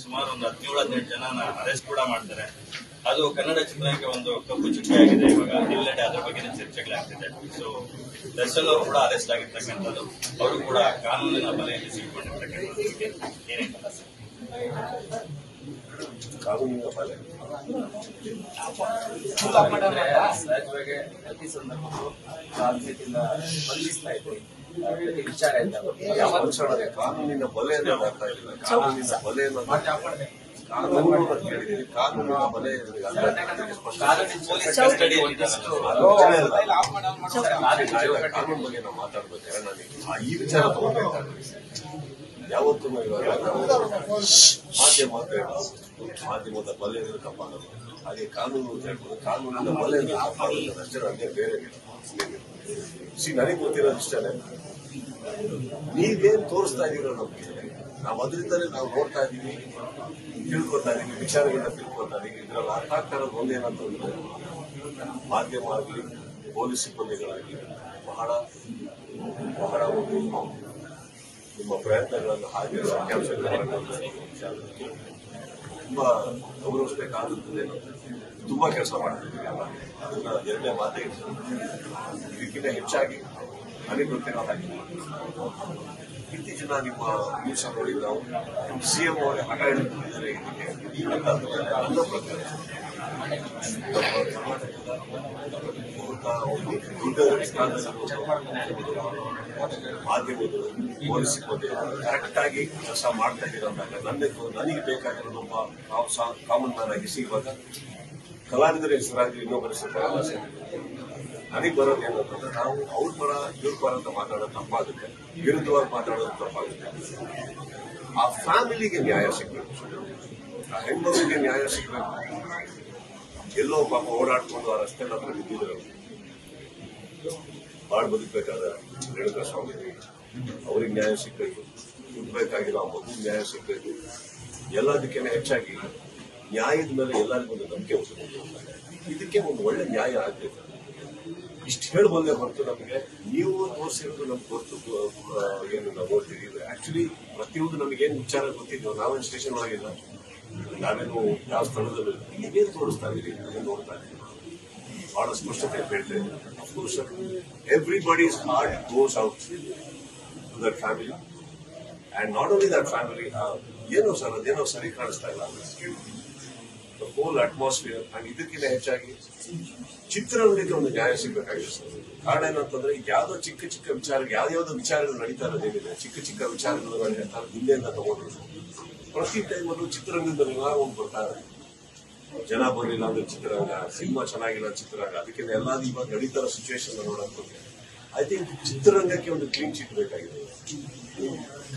ಸುಮಾರು ಒಂದು 17-18 ಜನನ ಅರೆಸ್ಟ್ ಕೂಡ ಮಾಡ್ತಾರೆ. ಅದು ಕನ್ನಡ ಚಿತ್ರಕ್ಕೆ ಒಂದು ಕಪ್ಪು ಚುಕ್ಕೆ ಆಗಿದೆ. ಇವಾಗ ಎಲ್ಲೆಡೆ ಅದರ ಬಗ್ಗೆ ಚರ್ಚೆಗಳಾಗ್ತಿದೆ. ಸೊ ದರ್ಶನ್ ಅವರು ಕೂಡ ಅರೆಸ್ಟ್ ಆಗಿರ್ತಕ್ಕಂಥದ್ದು, ಅವರು ಕೂಡ ಕಾನೂನಿನ ಬಲೆಯಲ್ಲಿ ಸಿಕ್ಕೊಂಡಿರ್ತಕ್ಕಂಥದ್ದು ಏನಿಲ್ಲ ಸರ್. ಕಾನೂನಿನ ಬಲೆ ಸಹಜವಾಗಿ ಪ್ರತಿ ಸಂದರ್ಭಕ್ಕೂ ಕಾನೂನಿನಿಂದ ಸ್ಪಂದಿಸ್ತಾ ಇದ್ವಿ. ವಿಚಾರ ಕಾನೂನಿನ ಬಲೆ ಅನ್ನೋದು ಅರ್ಥ ಇಲ್ಲ. ಕಾನೂನಿನ ಬಲೆ ಕಾನೂನು ಕೇಳಿದೀನಿ. ಕಾನೂನಿನ ಬಲೆ ಕಾನೂನು ಬಗ್ಗೆ ನಾವು ಮಾತಾಡ್ಬೇಕಾದ್ರೆ ನಾನು ಈ ವಿಚಾರ ತಗೋಬೇಕಾದ್ರೆ ಯಾವತ್ತೂ ಇವಾಗ ಮಾಧ್ಯಮದ ಬಲೆ ತಪ್ಪಾಗೋದು, ಹಾಗೆ ಕಾನೂನು ಅಂತ ಹೇಳ್ಬೋದು. ಕಾನೂನಿನ ಬಲೆ ತಪ್ಪಾಗೋದು ಅಷ್ಟೇ, ನನಗೆ ಬೇರೆ ನನಗೆ ಗೊತ್ತಿರೋದು ಇಷ್ಟನೇ. ನೀವೇನ್ ತೋರಿಸ್ತಾ ಇದೀರೋ ನಮ್ಗೆ, ನಾವು ಅದರಿಂದಲೇ ನಾವು ನೋಡ್ತಾ ಇದೀವಿ, ತಿಳ್ಕೊತಾ ಇದೀವಿ, ವಿಚಾರಗಳನ್ನ ತಿಳ್ಕೊತಾ ಇದೀವಿ. ಇದ್ರಲ್ಲಿ ಅರ್ಥ ಆಗ್ತಾ ಇರೋದು ಒಂದೇನಂತಂದ್ರೆ, ಮಾಧ್ಯಮ ಆಗಲಿ ಪೊಲೀಸ್ ಸಿಬ್ಬಂದಿಗಳಾಗಲಿ ಬಹಳ ಬಹಳ ಒಂದು ನಿಮ್ಮ ಪ್ರಯತ್ನಗಳನ್ನು ಹಾಗೆ ತುಂಬಾ ಗೌರವಿಸಬೇಕಾಗುತ್ತದೆ. ತುಂಬಾ ಕೆಲಸ ಮಾಡ್ತಿದ್ದೀವಿ ಅಲ್ಲ, ಅದನ್ನ ಎರಡನೇ ಮಾತೇ ಇದಕ್ಕಿಂತ ಹೆಚ್ಚಾಗಿ ನನಗೆ ಗೊತ್ತಿರೋ ಹಾಗೆ ಇತ್ತೀಚಿನ ನಿಮ್ಮ ನ್ಯೂಸ್ ನೋಡಿ ನಾವು ಸಿಎಂ ಅವರೇ ಹಠ ಹಿಡಿದಿದ್ದಾರೆ. ನನ್ನ ಪ್ರಕಾರ ಮಾಧ್ಯಮಗಳು ಪೊಲೀಸ್ ಸಿಬ್ಬಂದಿ ಕರೆಕ್ಟ್ ಆಗಿ ಕೆಲಸ ಮಾಡ್ತಾ ಇದ್ದೀರಂದಾಗ ನನಗೆ ಬೇಕಾಗಿರೋದು ನಾವು ಕಾಮನ್ ಮ್ಯಾನ್ ಆಗಿ ಇವಾಗ ಕಲಾವಿದರ ಹೆಸರಾಗಿ ಇನ್ನೊಬ್ಬರ ಹೆಸರು ನನಗೆ ಬರೋದು ಏನಂತಂದ್ರೆ, ನಾವು ಅವ್ರ ಪರ ಇವ್ರ ಪರ ಅಂತ ಮಾತಾಡೋದು ತಪ್ಪಾಗುತ್ತೆ, ವಿರುದ್ಧವಾಗಿ ಮಾತಾಡೋದು ತಪ್ಪಾಗುತ್ತೆ. ಆ ಫ್ಯಾಮಿಲಿಗೆ ನ್ಯಾಯ ಸಿಗ್ಬೇಕು, ಆ ಹೆಣ್ಮಗುವಿಗೆ ನ್ಯಾಯ ಸಿಗ್ಬೇಕು. ಎಲ್ಲೋ ಪಾಪ ಓಡಾಡ್ಕೊಂಡು ಆ ರಸ್ತೆ ಹತ್ರ ಬಿದ್ದಿದ್ರು, ಬಾಳ್ ಬದುಕಬೇಕಾದ ರೇಣುಕಾ ಸ್ವಾಮಿ ಅವ್ರಿಗೆ ನ್ಯಾಯ ಸಿಗ್ಬೇಕು, ಹುಡ್ಬೇಕಾಗಿರೋ ಆ ಮಗು ನ್ಯಾಯ ಸಿಗ್ಬೇಕು. ಎಲ್ಲದಕ್ಕಿಂತ ಹೆಚ್ಚಾಗಿ ನ್ಯಾಯದ ಮೇಲೆ ಎಲ್ಲರಿಗೂ ಒಂದು ನಂಬಿಕೆ ಉಂಟು. ಇದಕ್ಕೆ ಒಂದು ಒಳ್ಳೆ ನ್ಯಾಯ ಆಗ್ಬೇಕು. ಇಷ್ಟು ಹೇಳ್ಬೋದೇ ಹೊರತು ನಮಗೆ ನೀವು ತೋರಿಸಿರೋದು ನಮ್ಗೆ ಗೊತ್ತು ಏನು ನಾವು ನೋಡ್ತೀವಿ. ಆಕ್ಚುಲಿ ಪ್ರತಿಯೊಂದು ನಮಗೇನು ವಿಚಾರ ಗೊತ್ತಿದ್ವು, ನಾವೇನು ಸ್ಟೇಷನ್ ಒಳಗಿಲ್ಲ, ನಾವೇನು ಯಾವ ಸ್ಥಳದಲ್ಲೂ ನೀವೇನು ತೋರಿಸ್ತಾ ಇದೀರಿ ನೋಡ್ತಾ ಇದ್ದೀವಿ. ಬಹಳ ಸ್ಪಷ್ಟತೆ ಹೇಳ್ತಾ ಇದ್ದೀವಿ. Of course everybody's heart goes out to that family, and not only that family. ಏನೋ ಸರ್ ಅದೇನೋ ಸರಿ ಕಾಣಿಸ್ತಾ ಇಲ್ಲ ದ ಹೋಲ್ ಅಟ್ಮಾಸ್ಫಿಯರ್. ಅಂಡ್ ಇದಕ್ಕಿಂತ ಹೆಚ್ಚಾಗಿ ಚಿತ್ರರಂಗಕ್ಕೆ ಒಂದು ನ್ಯಾಯ ಸಿಗಬೇಕಾಗಿದೆ ಸರ್. ಕಾರಣ ಏನಂತಂದ್ರೆ, ಯಾವ್ದೋ ಚಿಕ್ಕ ಚಿಕ್ಕ ವಿಚಾರಗಳು ಯಾವ್ಯಾವ್ದೋ ವಿಚಾರಗಳು ನಡೀತಾ ಇರೋದೇನಿದೆ, ಚಿಕ್ಕ ಚಿಕ್ಕ ವಿಚಾರಗಳು ನಡೀತಾರೆ ಹಿಂದೆಯಿಂದ ತಗೊಂಡ್ರು. ಪ್ರತಿ ಟೈಮಲ್ಲೂ ಚಿತ್ರರಂಗದಲ್ಲಿ ಏನಾದ್ರು ಒಂದು ಬರ್ತಾರೆ. ಜನ ಬರಲಿಲ್ಲ ಅಂದ್ರೆ ಚಿತ್ರರಂಗ, ಸಿನಿಮಾ ಚೆನ್ನಾಗಿಲ್ಲ ಚಿತ್ರರಂಗ, ಅದಕ್ಕಿಂತ ಎಲ್ಲಾದ್ರೂ ಇವಾಗ ನಡೀತಾರ ಸಿಚುವೇಶನ್ ನೋಡೋಕೆ ಐ ಥಿಂಕ್ ಚಿತ್ರರಂಗಕ್ಕೆ ಒಂದು ಕ್ಲೀನ್ ಚಿಟ್ ಬೇಕಾಗಿದೆ.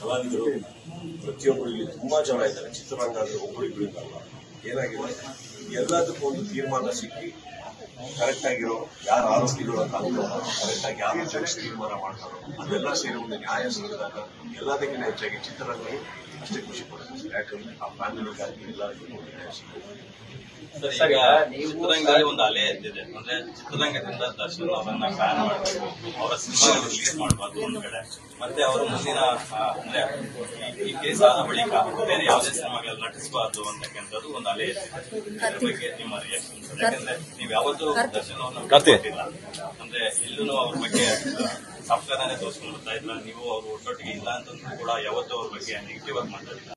ಕಲಾವಿದರು ಪ್ರತಿಯೊಬ್ಬರು ಇಲ್ಲಿ ತುಂಬಾ ಜನ ಇದ್ದಾರೆ. ಚಿತ್ರರಂಗ ಅಂದ್ರೆ ಒಬ್ಬರಿಬ್ಬರಿಂದ ಅಲ್ಲ, ಏನಾಗಿದೆ ಎಲ್ಲದಕ್ಕೂ ಒಂದು ತೀರ್ಮಾನ ಸಿಕ್ಕಿ ಕರೆಕ್ಟ್ ಆಗಿರೋ ಯಾರು ಆರೋಪಿಗಳು ಅಂತ ಕರೆಕ್ಟ್ ಆಗಿ ಯಾರು ತೀರ್ಮಾನ ಮಾಡ್ತಾರೋ ಅದೆಲ್ಲ ಸೇರಿ ಒಂದು ನ್ಯಾಯ ಸಿಗದಾಗ ಎಲ್ಲದಕ್ಕಿಂತ ಹೆಚ್ಚಾಗಿ ಚಿತ್ರರಂಗವು ಅಷ್ಟೇ ಖುಷಿ ಪಡುತ್ತೆ. ಯಾಕಂದ್ರೆ ಆ ಫ್ಯಾಮಿಲಿಗಾಗಿ ಎಲ್ಲರಿಗೂ ಒಂದು ನ್ಯಾಯ ಸಿಗುತ್ತೆ. ಚಿತ್ರರಂಗದಲ್ಲಿ ಒಂದು ಅಲೆ ಎದ್ದಿದೆ. ಅಂದ್ರೆ ಚಿತ್ರರಂಗದಿಂದ ದರ್ಶನ್ ಅವರನ್ನ ಬ್ಯಾನ್ ಮಾಡಬೇಕು, ಅವರ ಸಿನಿಮಾ ರಿಲೀಸ್ ಮಾಡಬಾರ್ದು ಒಂದ್ ಕಡೆ, ಮತ್ತೆ ಅವರ ಮುಂದಿನ ಅಂದ್ರೆ ಈ ಕೇಸ್ ಆದ ಬಳಿಕ ಬೇರೆ ಯಾವುದೇ ಸಿನಿಮಾಗಳಲ್ಲಿ ನಟಿಸಬಾರ್ದು ಅಂತಕ್ಕಂಥದ್ದು ಒಂದು ಅಲೆ ಎದ್ದಿದೆ. ಅದ್ರ ಬಗ್ಗೆ ನಿಮ್ಮ ರಿಯಾಕ್ಷನ್? ಯಾಕಂದ್ರೆ ನೀವು ಯಾವತ್ತೂ ದರ್ಶನ್ ಅವ್ರನ್ನ ಗೊತ್ತಿಲ್ಲ, ಅಂದ್ರೆ ಎಲ್ಲೂ ಅವ್ರ ಬಗ್ಗೆ ಸಾಫ್ಟ್ವೇರ್ನೇ ತೋರಿಸ್ಕೊಂಡು ಬರ್ತಾ ಇದ್ರ, ನೀವು ಅವ್ರು ಒಟ್ಟೊಟ್ಟಿಗೆ ಇಲ್ಲ ಅಂತಂದ್ರೂ ಕೂಡ ಯಾವತ್ತೂ ಅವ್ರ ಬಗ್ಗೆ ನೆಗೆಟಿವ್ ಆಗಿ ಮಾತಾಡಿಲ್ಲ.